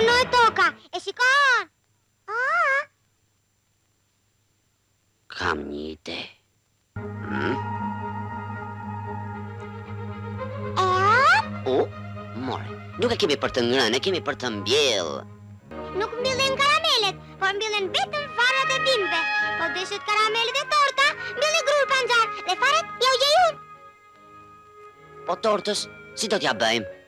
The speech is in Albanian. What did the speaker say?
punoj toka, e shikon. Kam një ide. More, nuk e kemi për të ngrënë, e kemi për të mbjellë. Nuk mbyllen karamelet, por mbyllen vetëm farat e bimëve. Po deshet karamelet e torta, mbylli grur panxar, dhe farat ja u gjej unë. Po tortës, si do t'ja bëjmë?